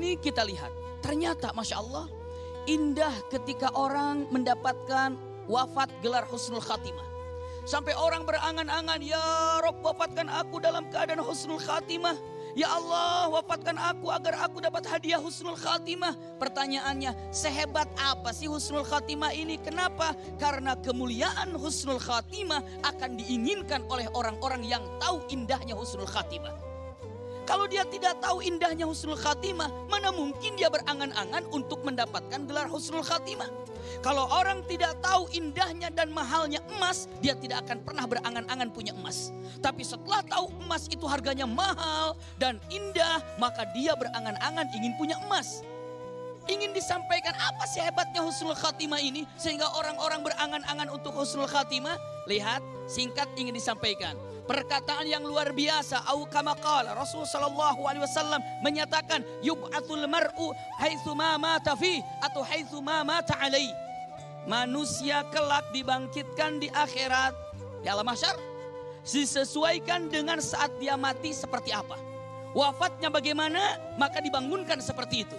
ini kita lihat, ternyata Masya Allah, indah ketika orang mendapatkan wafat gelar husnul khatimah. Sampai orang berangan-angan, ya Rob wafatkan aku dalam keadaan husnul khatimah. Ya Allah wafatkan aku agar aku dapat hadiah husnul khatimah. Pertanyaannya, sehebat apa sih husnul khatimah ini? Kenapa? Karena kemuliaan husnul khatimah akan diinginkan oleh orang-orang yang tahu indahnya husnul khatimah. Kalau dia tidak tahu indahnya husnul khatimah, mana mungkin dia berangan-angan untuk mendapatkan gelar husnul khatimah. Kalau orang tidak tahu indahnya dan mahalnya emas, dia tidak akan pernah berangan-angan punya emas. Tapi setelah tahu emas itu harganya mahal dan indah, maka dia berangan-angan ingin punya emas. Ingin disampaikan apa sih hebatnya husnul khatimah ini sehingga orang-orang berangan-angan untuk husnul khatimah? Lihat, singkat ingin disampaikan. Perkataan yang luar biasa, au kama qala Rasul sallallahu alaihi wasallam menyatakan yub'atsul mar'u haitsu ma mata fi atau haitsu ma mata alai. Manusia kelak dibangkitkan di akhirat, di alam mahsyar, disesuaikan dengan saat dia mati seperti apa. Wafatnya bagaimana, maka dibangunkan seperti itu.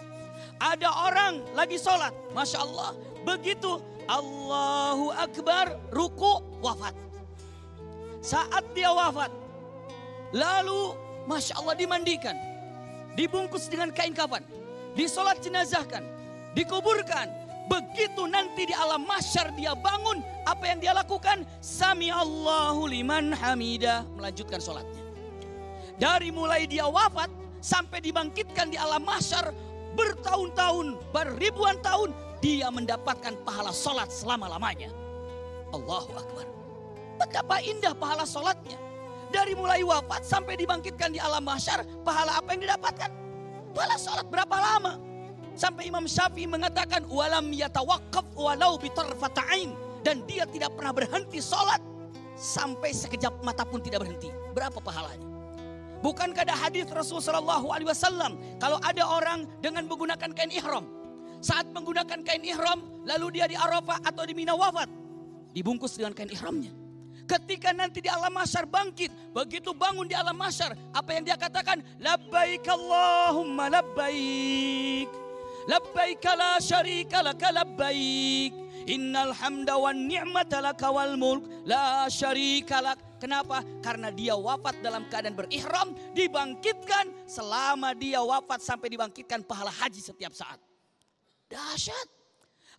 Ada orang lagi sholat, Masya Allah, begitu Allahu Akbar, ruku, wafat. Saat dia wafat, lalu Masya Allah dimandikan, dibungkus dengan kain kafan, disolat jenazahkan, dikuburkan. Begitu nanti di alam mahsyar dia bangun, apa yang dia lakukan? Sami Allahu liman hamidah, melanjutkan sholatnya. Dari mulai dia wafat sampai dibangkitkan di alam mahsyar, bertahun-tahun, beribuan tahun, dia mendapatkan pahala sholat selama-lamanya. Allahu Akbar. Betapa indah pahala sholatnya. Dari mulai wafat sampai dibangkitkan di alam mahsyar, pahala apa yang didapatkan? Pahala sholat berapa lama? Sampai Imam Syafi'i mengatakan, walam yatawaqqaf walau bitarfata'ain. Dan dia tidak pernah berhenti sholat. Sampai sekejap mata pun tidak berhenti. Berapa pahalanya? Bukankah ada hadis Rasulullah SAW, kalau ada orang dengan menggunakan kain ihram, saat menggunakan kain ihram, lalu dia di Arafah atau di Mina wafat, dibungkus dengan kain ihramnya. Ketika nanti di alam mahsyar bangkit, begitu bangun di alam mahsyar, apa yang dia katakan? Labbaik Allahumma labbaik, labbaik la syarika laka labbaik, innal hamda wan ni'mata laka wal mulk la syarika lak. Kenapa? Karena dia wafat dalam keadaan berihram, dibangkitkan selama dia wafat sampai dibangkitkan pahala haji setiap saat. Dahsyat.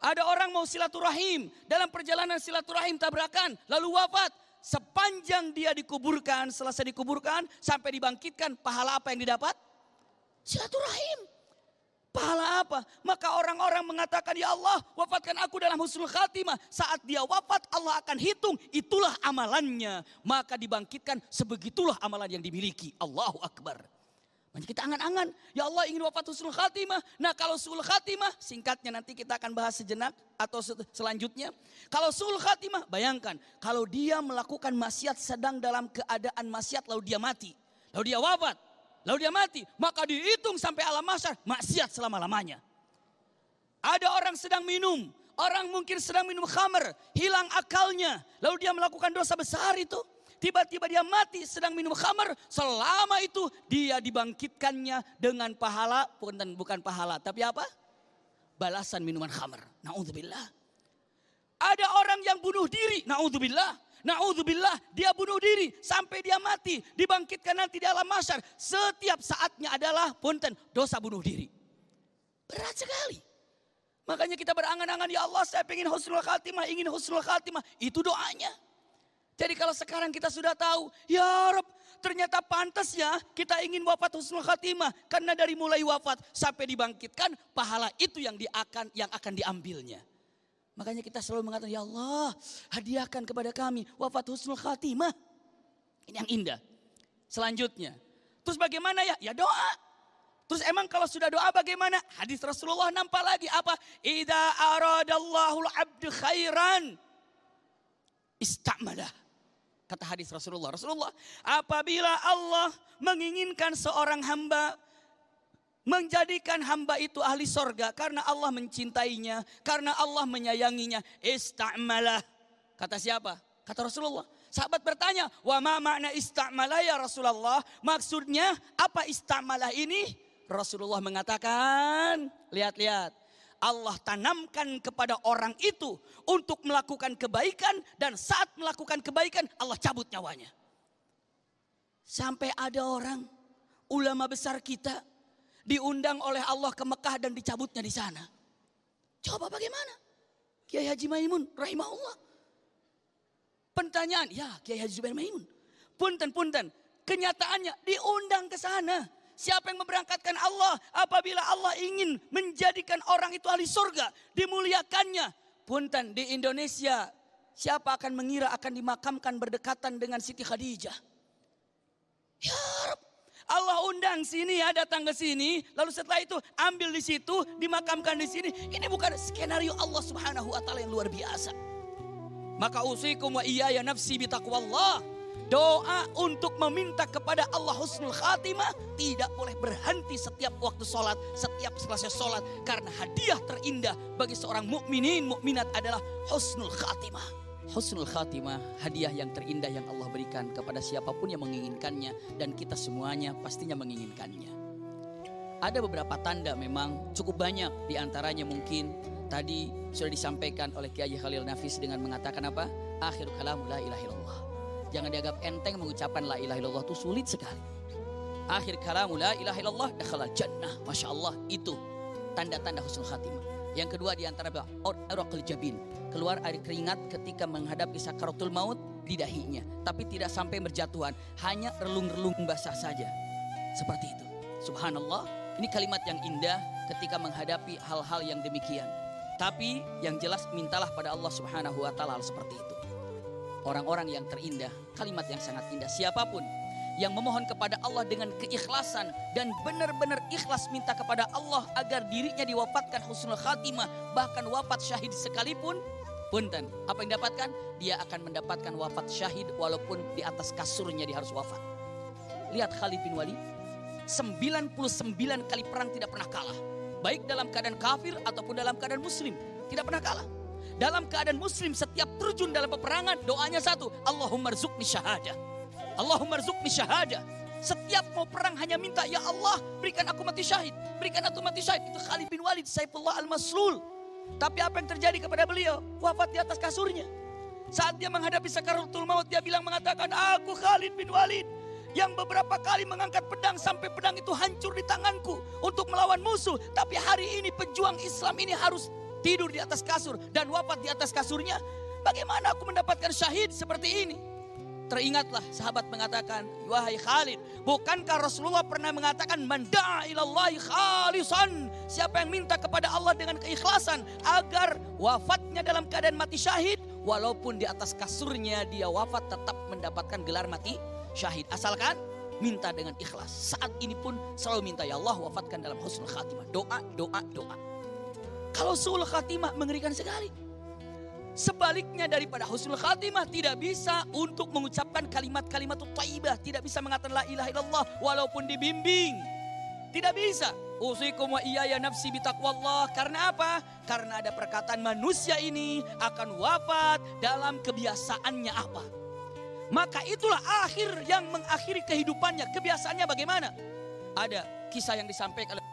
Ada orang mau silaturahim, dalam perjalanan silaturahim tabrakan, lalu wafat. Sepanjang dia dikuburkan, selesai dikuburkan, sampai dibangkitkan, pahala apa yang didapat? Silaturahim. Pahala apa? Maka orang-orang mengatakan, ya Allah wafatkan aku dalam husnul khatimah. Saat dia wafat Allah akan hitung, itulah amalannya. Maka dibangkitkan, sebegitulah amalan yang dimiliki. Allahu Akbar. Makanya kita angan-angan, ya Allah ingin wafat husnul khatimah. Nah kalau su'ul khatimah, singkatnya nanti kita akan bahas sejenak atau selanjutnya. Kalau su'ul khatimah, bayangkan kalau dia melakukan maksiat sedang dalam keadaan maksiat lalu dia mati. Lalu dia wafat, lalu dia mati. Maka dihitung sampai alam mahsyar, maksiat selama-lamanya. Ada orang sedang minum, orang mungkin sedang minum khamr, hilang akalnya. Lalu dia melakukan dosa besar itu. Tiba-tiba dia mati sedang minum khamar. Selama itu dia dibangkitkannya dengan pahala. Bukan pahala, tapi apa? Balasan minuman khamar. Na'udzubillah. Ada orang yang bunuh diri. Na'udzubillah. Na'udzubillah. Dia bunuh diri sampai dia mati. Dibangkitkan nanti di alam mahsyar. Setiap saatnya adalah dosa bunuh diri. Berat sekali. Makanya kita berangan-angan, ya Allah saya ingin husnul khatimah. Ingin husnul khatimah. Itu doanya. Jadi kalau sekarang kita sudah tahu, ya Rabb, ternyata pantas ya kita ingin wafat husnul khatimah. Karena dari mulai wafat sampai dibangkitkan, pahala itu yang akan diambilnya. Makanya kita selalu mengatakan, ya Allah hadiahkan kepada kami wafat husnul khatimah. Ini yang indah. Selanjutnya, terus bagaimana ya? Ya doa. Terus emang kalau sudah doa bagaimana? Hadis Rasulullah nampak lagi apa? Idza aradallahu al-'abdu khairan ista'malah. Kata hadis Rasulullah, apabila Allah menginginkan seorang hamba, menjadikan hamba itu ahli sorga, karena Allah mencintainya, karena Allah menyayanginya, ista'malah. Kata siapa? Kata Rasulullah. Sahabat bertanya, wa ma makna ista'malah ya Rasulullah? Maksudnya apa ista'malah ini? Rasulullah mengatakan, lihat-lihat, Allah tanamkan kepada orang itu untuk melakukan kebaikan, dan saat melakukan kebaikan Allah cabut nyawanya. Sampai ada orang, ulama besar kita, diundang oleh Allah ke Mekah dan dicabutnya di sana. Coba bagaimana? Kiai Haji Maimun rahimahullah. Pertanyaan, ya Kiai Haji Maimun. Punten. Kenyataannya diundang ke sana. Siapa yang memberangkatkan Allah apabila Allah ingin menjadikan orang itu ahli surga, dimuliakannya. Punten, di Indonesia siapa akan mengira akan dimakamkan berdekatan dengan Siti Khadijah? Ya Rabb, Allah undang sini ya, datang ke sini, lalu setelah itu ambil di situ, dimakamkan di sini. Ini bukan skenario Allah Subhanahu wa taala yang luar biasa. Maka usikum wa iyaya nafsi bitaqwallah. Doa untuk meminta kepada Allah husnul khatimah tidak boleh berhenti setiap waktu sholat, setiap selesai sholat. Karena hadiah terindah bagi seorang mukminin mukminat adalah husnul khatimah. Husnul khatimah, hadiah yang terindah yang Allah berikan kepada siapapun yang menginginkannya, dan kita semuanya pastinya menginginkannya. Ada beberapa tanda memang cukup banyak, diantaranya mungkin tadi sudah disampaikan oleh Kiai Khalil Nafis dengan mengatakan apa? Akhir kalam la ilaha illallah. Jangan dianggap enteng mengucapkan la ilaha illallah, itu sulit sekali. Akhir kalam la ilaha illallah dakhala jannah. Masya Allah, itu tanda-tanda husnul khatimah. Yang kedua diantara araqul jabin, keluar air keringat ketika menghadapi sakaratul maut di dahinya, tapi tidak sampai berjatuhan, hanya relung-relung basah saja. Seperti itu. Subhanallah, ini kalimat yang indah ketika menghadapi hal-hal yang demikian. Tapi yang jelas mintalah pada Allah Subhanahu wa taala seperti itu. Orang-orang yang terindah, kalimat yang sangat indah. Siapapun yang memohon kepada Allah dengan keikhlasan dan benar-benar ikhlas minta kepada Allah agar dirinya diwafatkan husnul khatimah, bahkan wafat syahid sekalipun, punten, apa yang dapatkan? Dia akan mendapatkan wafat syahid walaupun di atas kasurnya dia harus wafat. Lihat Khalid bin Walid, 99 kali perang tidak pernah kalah. Baik dalam keadaan kafir ataupun dalam keadaan muslim, tidak pernah kalah. Dalam keadaan muslim setiap terjun dalam peperangan doanya satu, Allahumma rzuqni syahadah. Allahumma rzuqni syahadah. Setiap mau perang hanya minta, ya Allah berikan aku mati syahid, berikan aku mati syahid. Itu Khalid bin Walid Saifullah al-Maslul. Tapi apa yang terjadi kepada beliau? Wafat di atas kasurnya. Saat dia menghadapi sakaratul maut, dia mengatakan, aku Khalid bin Walid yang beberapa kali mengangkat pedang sampai pedang itu hancur di tanganku untuk melawan musuh. Tapi hari ini pejuang Islam ini harus tidur di atas kasur dan wafat di atas kasurnya. Bagaimana aku mendapatkan syahid seperti ini? Teringatlah sahabat mengatakan, wahai Khalid, bukankah Rasulullah pernah mengatakan, man da'a ilallahi khalisan, siapa yang minta kepada Allah dengan keikhlasan agar wafatnya dalam keadaan mati syahid, walaupun di atas kasurnya dia wafat tetap mendapatkan gelar mati syahid, asalkan minta dengan ikhlas. Saat ini pun selalu minta, ya Allah wafatkan dalam husnul khatimah. Doa. Kalau su'ul khatimah mengerikan sekali. Sebaliknya daripada husnul khatimah, tidak bisa untuk mengucapkan kalimat-kalimat thayyibah, tidak bisa mengatakan la ilaha illallah walaupun dibimbing. Tidak bisa. Usikum wa iyaya nafsi bitaqwallah. Karena apa? Karena ada perkataan manusia ini akan wafat dalam kebiasaannya apa. Maka itulah akhir yang mengakhiri kehidupannya. Kebiasaannya bagaimana? Ada kisah yang disampaikan oleh